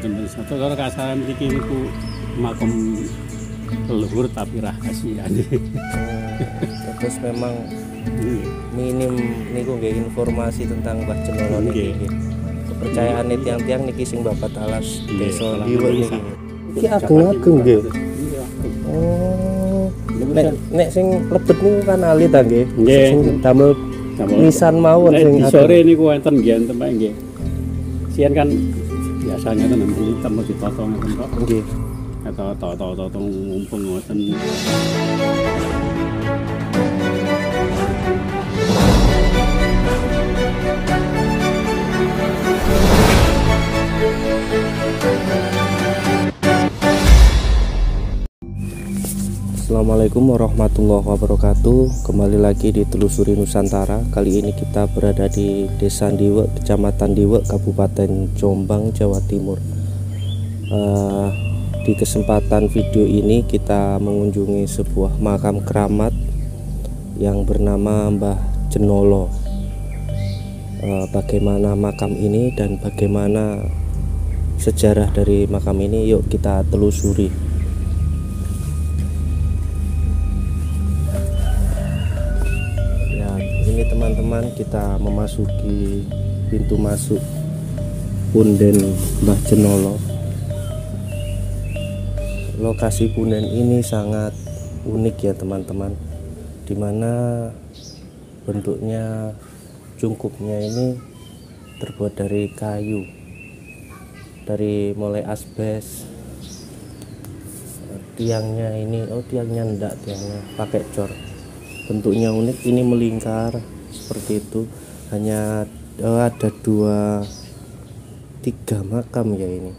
mboten wisata kalau kasaran mriki niku makom leluhur tapi rahasia. Terus memang minim niku nggih informasi tentang Mbah Jenolo niki. Kepercayaan tiang-tiang niki sing babat alas desa Diwek niki. Iki ageng-ageng nggih. Oh. Nek sing lebet niku kan ali ta nggih. Sing damel nisan mawon sing sore niku wonten nggih enten Pak nggih. Sian kan biasanya kan nanti temu ditotong ngoten kok. Nggih. Atau totong mumpung ngoten. Assalamualaikum warahmatullahi wabarakatuh. Kembali lagi di Telusuri Nusantara. Kali ini kita berada di Desa Diwek, Kecamatan Diwek, Kabupaten Jombang, Jawa Timur. Di kesempatan video ini kita mengunjungi sebuah makam keramat yang bernama Mbah Jenolo. Bagaimana makam ini dan bagaimana sejarah dari makam ini, yuk kita telusuri. Ini teman-teman, kita memasuki pintu masuk punden Mbah Jenolo. Lokasi punden ini sangat unik ya teman-teman, dimana bentuknya cungkupnya ini terbuat dari kayu, dari mulai asbes. Tiangnya ini, tiangnya enggak, tiangnya pakai cor. Bentuknya unik, ini melingkar seperti itu. Hanya ada 3 makam ya ini.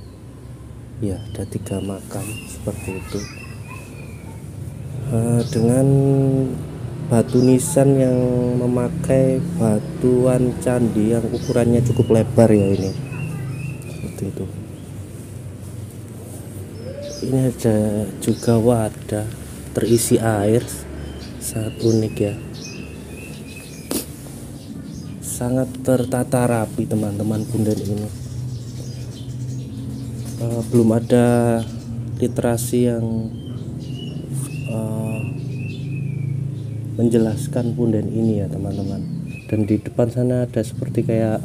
Ya, ada 3 makam seperti itu. Dengan batu nisan yang memakai batuan candi yang ukurannya cukup lebar ya ini. Seperti itu. Ini ada juga wadah terisi air. Sangat unik ya, sangat tertata rapi teman-teman punden ini. Belum ada literasi yang menjelaskan punden ini ya teman-teman. Dan di depan sana ada seperti kayak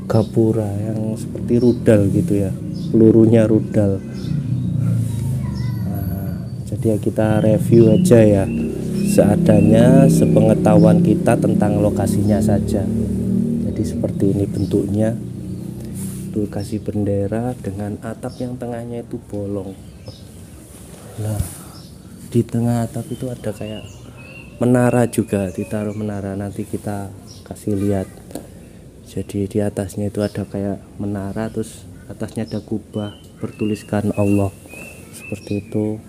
gapura yang seperti rudal gitu ya, pelurunya rudal. Jadi ya kita review aja ya, seadanya, sepengetahuan kita tentang lokasinya saja. Jadi seperti ini bentuknya, lokasi bendera dengan atap yang tengahnya itu bolong. Nah, di tengah atap itu ada kayak menara juga, ditaruh menara, nanti kita kasih lihat. Jadi di atasnya itu ada kayak menara, terus atasnya ada kubah bertuliskan Allah, seperti itu.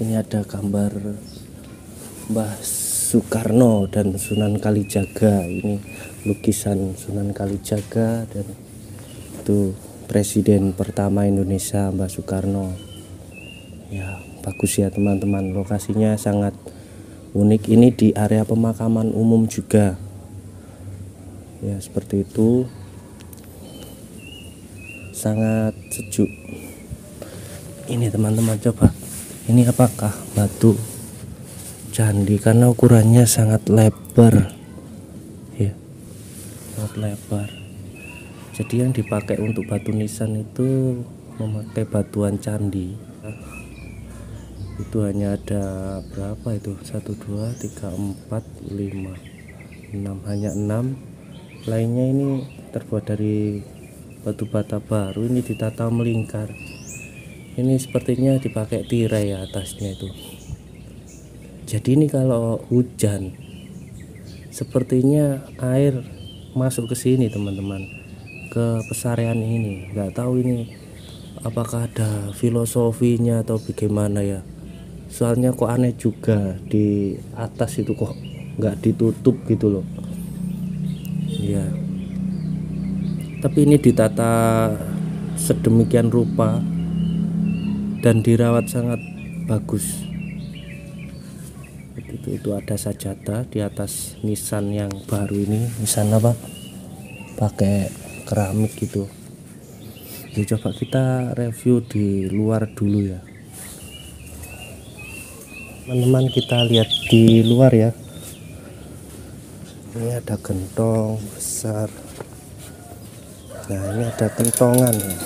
Ini ada gambar Mbah Soekarno dan Sunan Kalijaga. Ini lukisan Sunan Kalijaga, dan itu presiden pertama Indonesia Mbah Soekarno. Ya, bagus ya teman-teman, lokasinya sangat unik. Ini di area pemakaman umum juga. Ya, seperti itu. Sangat sejuk. Ini teman-teman, coba, ini apakah batu candi? Karena ukurannya sangat lebar ya, sangat lebar. Jadi yang dipakai untuk batu nisan itu memakai batuan candi. Itu hanya ada berapa itu, 1, 2, 3, 4, 5, 6, hanya 6. Lainnya ini terbuat dari batu bata baru, ini ditata melingkar. Ini sepertinya dipakai tirai ya atasnya itu. Jadi ini kalau hujan sepertinya air masuk ke sini teman-teman, ke pesarean ini. Nggak tahu ini apakah ada filosofinya atau bagaimana ya. Soalnya kok aneh juga, di atas itu kok nggak ditutup gitu loh. Ya. Tapi ini ditata sedemikian rupa dan dirawat sangat bagus. Itu ada sajadah di atas nisan yang baru ini. Nisan apa? pakai keramik gitu. Jadi coba kita review di luar dulu ya teman-teman, kita lihat di luar ya. Ini ada gentong besar. Nah ini ada kentongan ya.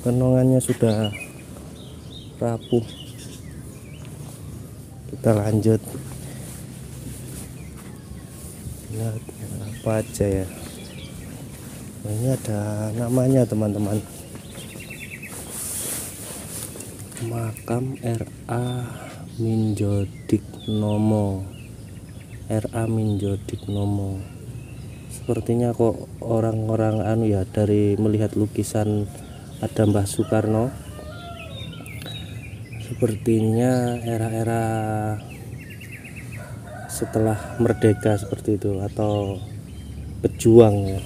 Kentongannya sudah rapuh. Kita lanjut. Lihat apa aja ya. Nah, ini ada namanya teman-teman. Makam R.A. Minjodiknomo. R.A. Minjodiknomo. Sepertinya kok orang-orang ya, dari melihat lukisan ada Mbah Soekarno, sepertinya era-era setelah merdeka seperti itu, atau pejuang ya.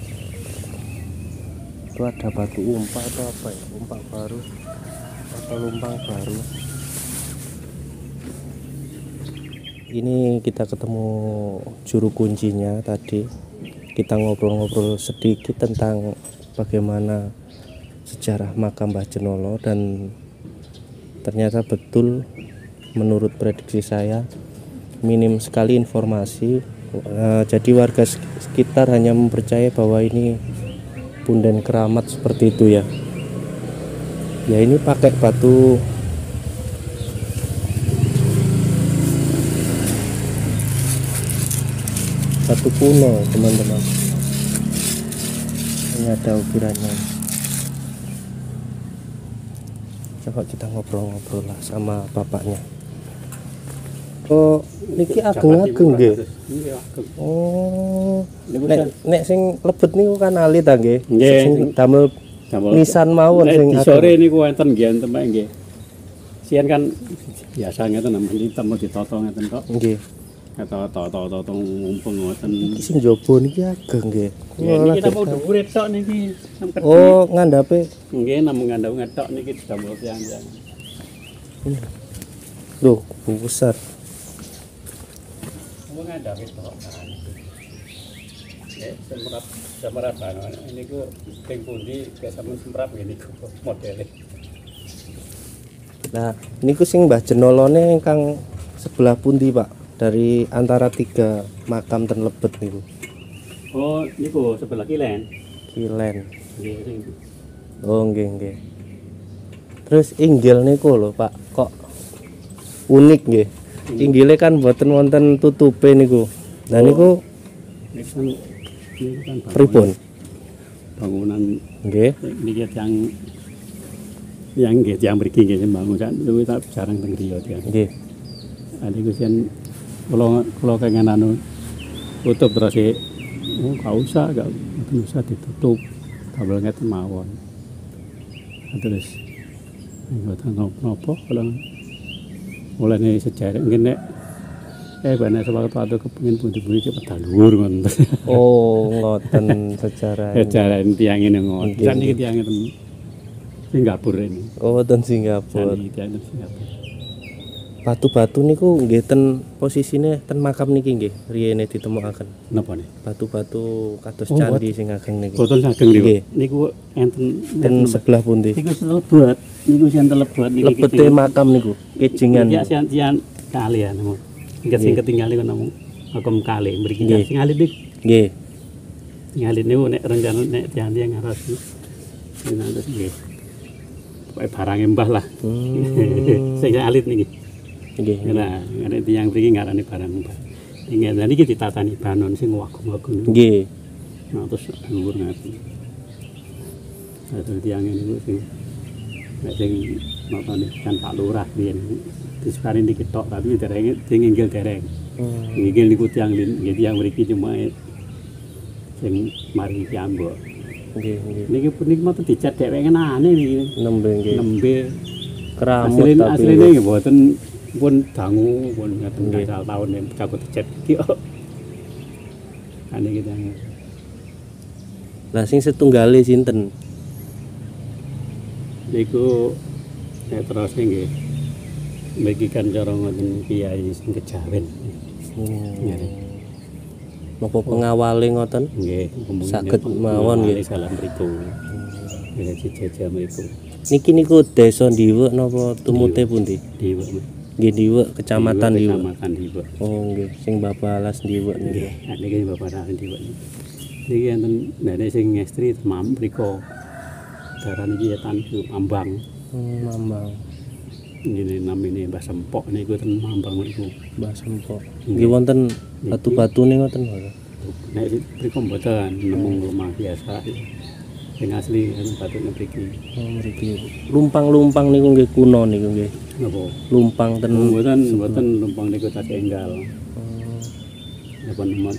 Itu ada batu umpak atau apa ya, umpak baru atau lumpang baru. Ini kita ketemu juru kuncinya tadi. Kita ngobrol-ngobrol sedikit tentang bagaimana sejarah makam Mbah Jenolo, dan ternyata betul menurut prediksi saya minim sekali informasi. Jadi warga sekitar hanya mempercayai bahwa ini punden keramat seperti itu ya. Ya ini pakai batu kuno teman-teman. Ini ada ukirannya. Coba kita ngobrol-ngobrol lah sama bapaknya. Oh, niki ageng-ageng nggih. Oh, nek sing lebet niku kan alit ta nggih. Sing damel nisan mawon sing sore niku wonten nggih enten Pak nggih. Sian kan biasa ngeten namung ditemu ditoto ngeten kok. Nggih. Toto ngumpul ngoten. Iki sing jaba niki ageng nggih. Niki namung dhuwur tok niki. Oh, ngandhape. Nggih namung ngandhap ngetok niki damel tiyang-tiyang. Loh, besar. Namung ngandhap tok. Ya, semrat banget. Niku ping pundi kaya sampeyan semprap ngene niku modele. Nah, niku sing Mbah Jenolone ingkang sebelah pundi, Pak? Dari antara 3 makam ten Lebet niku. Oh, niku sebelah kilen. Kilen. Nggih. Oh, nggih. Terus inggil niku lho, Pak. Kok unik nggih. Inggile kan mboten wonten tutupe niku. Lah niku niku kan pripun? Bangunan Nggih. Niki yang nggih tiyang mriki nggih bangun sak luwih tak jarang teng griya tiyang. Nggih. Niku sen kula kengen anu tutup terus gak usah ditutup tabel ngeten mawon. Terus mboten napa kula mulane sejarah ngene bana sewaktu kepengin pundi-pundi cepet dalur ngoten. Oh, ngoten sejarah. Sejarah tiyang ngene ngoten. Jan iki tiyang ngeten Singapura ini. Oh, ten Singapura. Tiyang Singapura. Batu-batu niku nggih ten posisine ten makam niki nggih riyene ditemokaken. Napa nih? Batu-batu kados candi sing ageng niki. Boten sageng niku. Niku enten ten sebelah pundi? Niku selebet. Niku sing telebet niki. Lebete makam niku, kejingan. Ya sian kali ya namung. Sing ketinggalan niku namung makam kali mriki sing alit niku. Nggih. Sing alit niku nek rencana nek tiyang ngaros iki. Terus nggih. Pokoke barange mbah lah. Sing alit niki. Nggih. Nah, nek tiyang mriki ngarani barang mbah. Ingin iki ditatani banon sing wagung-wagung. Nggih. Nah, terus dhuwur ngaten. Terus tiyang niku sing nek sing notone kan Pak Lurah riyen disukani niki tok tapi dereng sing inggil dereng. Inggil niku tiyang nggih tiyang mriki cuma sing mari iki ambok. Nggih. Niki punika mboten dicat dheweke aneh niki. Nembe nggih. Nembe Keramut tapi asline nggih mboten pun dangu pun ngaten asal taun cakup dicat iki kok. Ane kita. Lah sing setunggale sinten? Niku terus nggih. Mriki kan cara ngoten kiai sing kejawen. Napa pengawale ngoten? Nggih, Saged mawon nggih. salam mriku. Ya jejak mriku. Niki niku desa Ndiwek napa tumute pundi? Diwek. Nggih Ndiwek, kecamatan Ndiwek. Kecamatan Diwek. Oh nggih, sing Bapak Alas Ndiwek niku. Nggih, niki Bapak Raden Diwek. Niki enten nenek sing ngestri mam mriku. Daran iki yetan Ambang. Mambang. Ini namanya Mbah Sempok niku ten Mambang niku. Mbah Sempok. Nggih wonten batu-batune ngoten lho. Nek mriku mboten namung rumah biasa. Sing asli batu mriki. Oh mriki. Lumpang-lumpang niku nggih kuno niku nggih. Napa? Lumpang ten Mboten lumpang niku tak enggal. Napa nomor.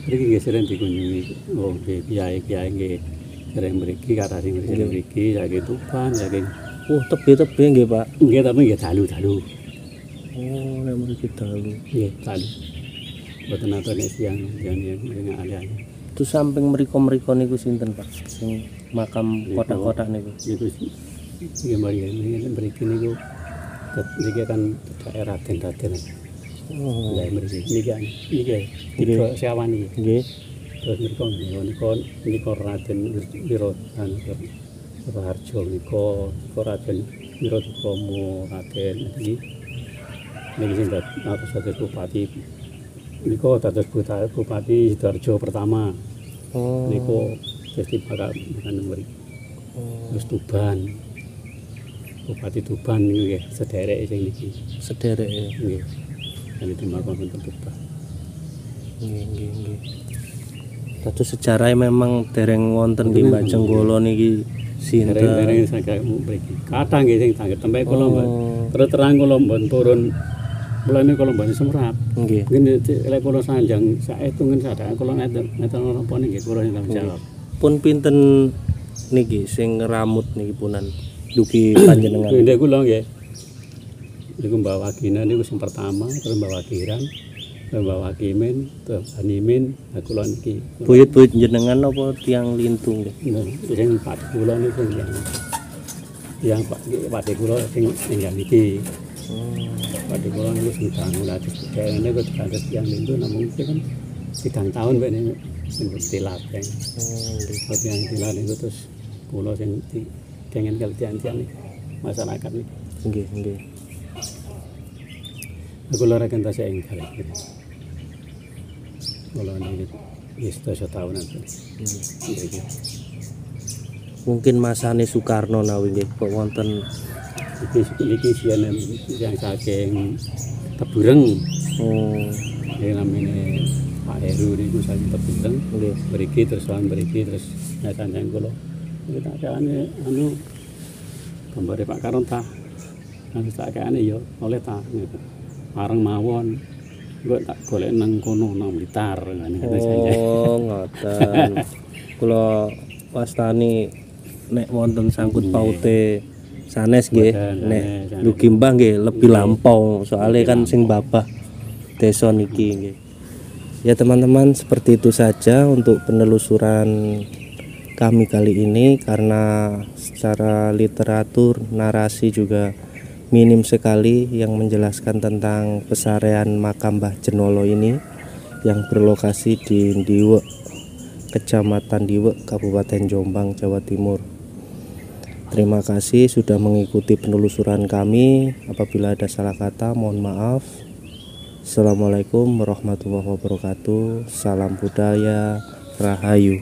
Mriki nggih sering dikunjungi. Oh nggih kiai-kiai nggih sering mriki kata sing sering mriki saking Tuban saking tebe-tebe nggih, Pak. nggih tapi nggih dalu-dalu. Oh, nek mriki dalu. Nggih, dalu. Mboten nate nek siang yang ali-ali. Itu samping mriko-mriko niku sinten, Pak? Sing makam kotak-kotak niku. Niku iki mari mriki niku niki kan daerah Raden. Oh, Lah mriki niki tiga Seawan iki. nggih. Terus niku Raden Wirodan Raharjo niku Raden Wirodikromo Raden iki sing dados bupati niku dados bupati Sidoarjo pertama. Oh. Niku festival makan mriki. Terus Tuban. Bupati Tuban niku nggih sederek sing niki. Sederek ya. Nggih. Kan dimakon wonten Tuban. Nggih. Dados sejarah memang dereng wonten nggih Mbak Jenggolo niki sinten. Dereng saged mriki. Kathah nggih sing tanggep tempe kula Mbak. Terus terang kula mbon purun. Mulane kula mbon semrat. Nggih. Nggih lek kula sanjang saetungen sadaya kula ngeten napa nggih kula sing tanggung jawab. Pun pinten niki sing ngeramut niki punan dugi panjenengan. Nggih kula nggih. Niku Mbak Wagina niku sing pertama, terus Mbak Wagiran, terus Mbak Wakimin, terus Animin, kula niki. Buyut-buyut jenengan apa tiang lintung nggih? Sing Pak kula niku yang Pak kula sing tinggal niki. Pak kula niku sing bangun ati kene kok kados yang lintu namung kan 3 tahun mek niku sing tilat kan. Oh, yang tilat niku terus kula sing pengen keltian-tian masyarakat niku. Nggih. Kula reken tasih enggal. Kula niki wis 10 tahunan. Mungkin masane Soekarno nawi nggih kok wonten iki siane yang saking Tebureng. oh Ini namanya Pak Heru niku saking Tebureng. nggih. Mriki terus sanjang kula. Iki tak kaane gambare Pak Karonta. Nang tak kaane ya oleh ta. Bareng mawon. Engko tak golek nang kono nang Blitar ngene sanjang. Oh ngoten. Kula wastani nek wonten sangkut paute sanes nggih, nek dugi Mbah nggih lebih lampau soalnya kan sing babah desa niki nggih. Ya teman-teman, seperti itu saja untuk penelusuran kami kali ini karena secara literatur narasi juga minim sekali yang menjelaskan tentang pesarean makam Mbah Jenolo ini yang berlokasi di Ndiwek, Kecamatan Ndiwek, Kabupaten Jombang, Jawa Timur. Terima kasih sudah mengikuti penelusuran kami. Apabila ada salah kata, mohon maaf. Assalamualaikum warahmatullahi wabarakatuh. Salam budaya, Rahayu.